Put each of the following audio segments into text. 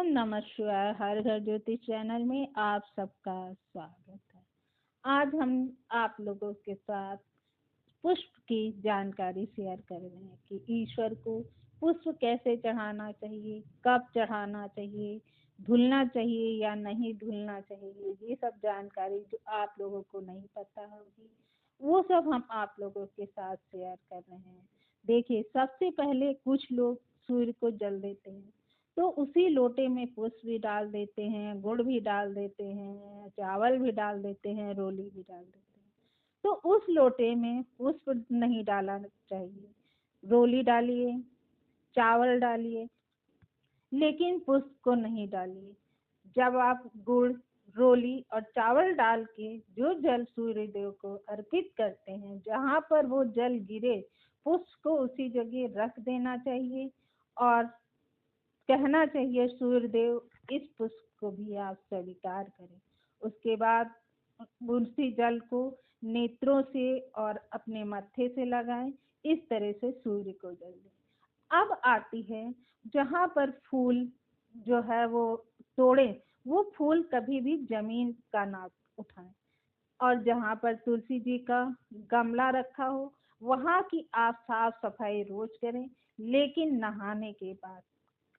नमः शिवाय। हर घर ज्योति चैनल में आप सबका स्वागत है। आज हम आप लोगों के साथ पुष्प की जानकारी शेयर कर रहे हैं कि ईश्वर को पुष्प कैसे चढ़ाना चाहिए, कब चढ़ाना चाहिए, धुलना चाहिए या नहीं धुलना चाहिए। ये सब जानकारी जो आप लोगों को नहीं पता होगी वो सब हम आप लोगों के साथ शेयर कर रहे हैं। देखिए, सबसे पहले कुछ लोग सूर्य को जल देते हैं तो उसी लोटे में पुष्प भी डाल देते हैं, गुड़ भी डाल देते हैं, चावल भी डाल देते हैं, रोली भी डाल देते हैं। तो उस लोटे में पुष्प नहीं डालना चाहिए। रोली डालिए, चावल डालिए, लेकिन पुष्प को नहीं डालिए। जब आप गुड़, रोली और चावल डाल के जो जल सूर्य देव को अर्पित करते हैं, जहाँ पर वो जल गिरे पुष्प को उसी जगह रख देना चाहिए और कहना चाहिए सूर्य देव इस पुष्प को भी आप स्वीकार करें। उसके बाद उसी जल को नेत्रों से और अपने मत्थे से लगाएं। इस तरह से सूर्य को जल दें। अब आती है जहाँ पर फूल जो है वो तोड़े, वो फूल कभी भी जमीन का ना उठाएं। और जहाँ पर तुलसी जी का गमला रखा हो वहाँ की आप साफ सफाई रोज करें, लेकिन नहाने के बाद।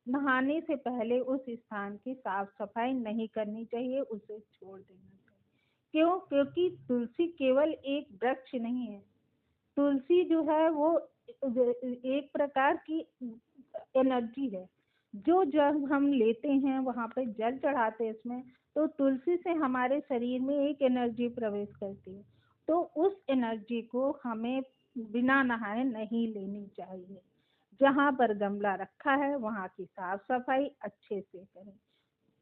नहाने से पहले उस स्थान की साफ सफाई नहीं करनी चाहिए, उसे छोड़ देना चाहिए। क्यों? क्योंकि तुलसी केवल एक वृक्ष नहीं है। तुलसी जो है वो एक प्रकार की एनर्जी है। जो जब हम लेते हैं वहां पे जल चढ़ाते हैं इसमें, तो तुलसी से हमारे शरीर में एक एनर्जी प्रवेश करती है। तो उस एनर्जी को हमें बिना नहाए नहीं लेनी चाहिए। जहाँ पर गमला रखा है वहाँ की साफ सफाई अच्छे से करें।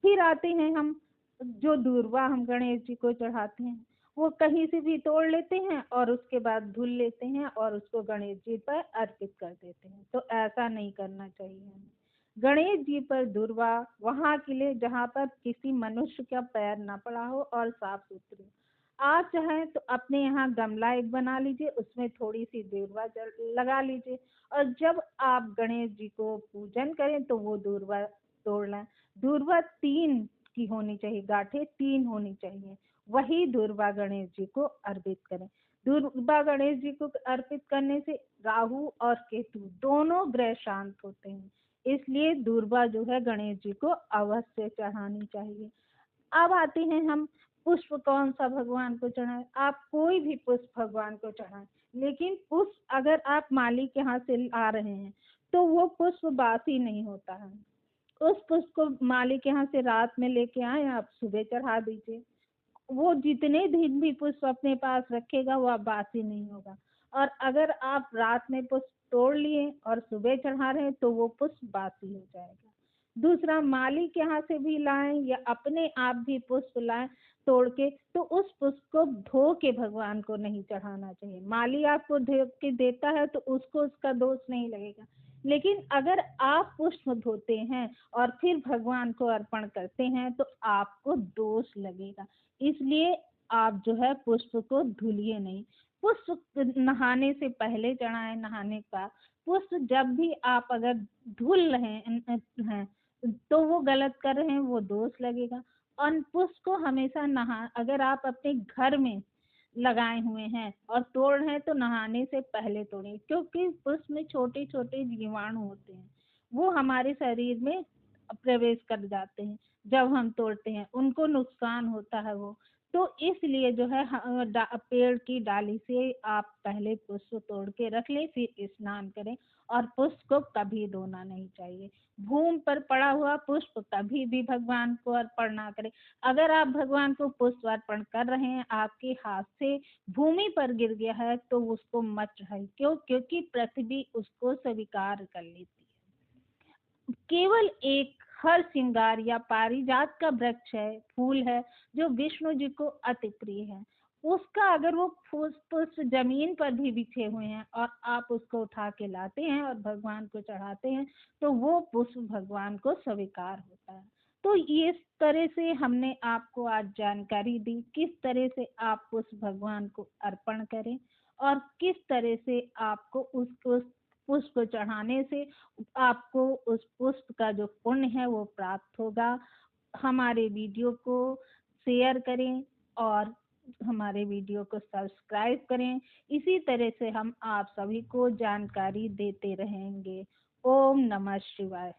फिर आते हैं हम, जो दूर्वा हम गणेश जी को चढ़ाते हैं वो कहीं से भी तोड़ लेते हैं और उसके बाद धुल लेते हैं और उसको गणेश जी पर अर्पित कर देते हैं। तो ऐसा नहीं करना चाहिए हमें। गणेश जी पर दूर्वा वहां के लिए जहाँ पर किसी मनुष्य का पैर ना पड़ा हो और साफ सुथरे। आप चाहें तो अपने यहाँ गमला एक बना लीजिए, उसमें थोड़ी सी दूर्वा लगा लीजिए और जब आप गणेश जी को पूजन करें तो वो दूर्वा तोड़ लें। दूर्वा 3 की होनी चाहिए, गांठें 3 होनी चाहिए। वही दूर्वा गणेश जी को अर्पित करें। दूर्वा गणेश जी को अर्पित करने से राहु और केतु दोनों ग्रह शांत होते हैं। इसलिए दूर्वा जो है गणेश जी को अवश्य चढ़ानी चाहिए। अब आते हैं हम, पुष्प कौन सा भगवान को चढ़ाएं। आप कोई भी पुष्प भगवान को चढ़ाएं, लेकिन पुष्प अगर आप माली के यहाँ से ला रहे हैं तो वो पुष्प बासी नहीं होता है। उस पुष्प को माली के यहाँ से रात में लेके आए, आप सुबह चढ़ा दीजिए। वो जितने दिन भी पुष्प अपने पास रखेगा वह बासी नहीं होगा। और अगर आप रात में पुष्प तोड़ लिए और सुबह चढ़ा रहे हैं तो वो पुष्प बासी हो जाएगा। दूसरा, माली के यहाँ से भी लाएं या अपने आप भी पुष्प लाएं तोड़ के, तो उस पुष्प को धो के भगवान को नहीं चढ़ाना चाहिए। माली आपको धो के देता है तो उसको उसका दोष नहीं लगेगा, लेकिन अगर आप पुष्प धोते हैं और फिर भगवान को अर्पण करते हैं तो आपको दोष लगेगा। इसलिए आप जो है पुष्प को धुलिए नहीं। पुष्प नहाने से पहले चढ़ाएं, नहाने का पुष्प जब भी आप अगर धुल रहे हैं तो वो गलत कर रहे हैं, वो दोष लगेगा। और पुष्प को हमेशा अगर आप अपने घर में लगाए हुए हैं और तोड़ रहे हैं तो नहाने से पहले तोड़ें, क्योंकि पुष्प में छोटे छोटे जीवाणु होते हैं, वो हमारे शरीर में प्रवेश कर जाते हैं। जब हम तोड़ते हैं उनको नुकसान होता है वो। तो इसलिए जो है पेड़ की डाली से आप पहले पुष्प तोड़ के रख लें, फिर स्नान करें। और पुष्प को कभी धोना नहीं चाहिए। भूमि पर पड़ा हुआ पुष्प कभी भी भगवान को अर्पण ना करें। अगर आप भगवान को पुष्प अर्पण कर रहे हैं, आपके हाथ से भूमि पर गिर गया है तो उसको मत चढ़ाइए। क्यों? क्योंकि पृथ्वी उसको स्वीकार कर लेती है। केवल एक हर श्रृंगार या पारिजात का वृक्ष है, फूल है, जो विष्णु जी को अति प्रिय है। उसका अगर वो पुष्प जमीन पर भी बिछे हुए हैं और आप उसको उठा के लाते हैं और भगवान को चढ़ाते हैं तो वो पुष्प भगवान को स्वीकार होता है। तो इस तरह से हमने आपको आज जानकारी दी किस तरह से आप पुष्प भगवान को अर्पण करें और किस तरह से आपको उस पुष्प चढ़ाने से आपको उस पुष्प का जो पुण्य है वो प्राप्त होगा। हमारे वीडियो को शेयर करें और हमारे वीडियो को सब्सक्राइब करें। इसी तरह से हम आप सभी को जानकारी देते रहेंगे। ओम नमः शिवाय।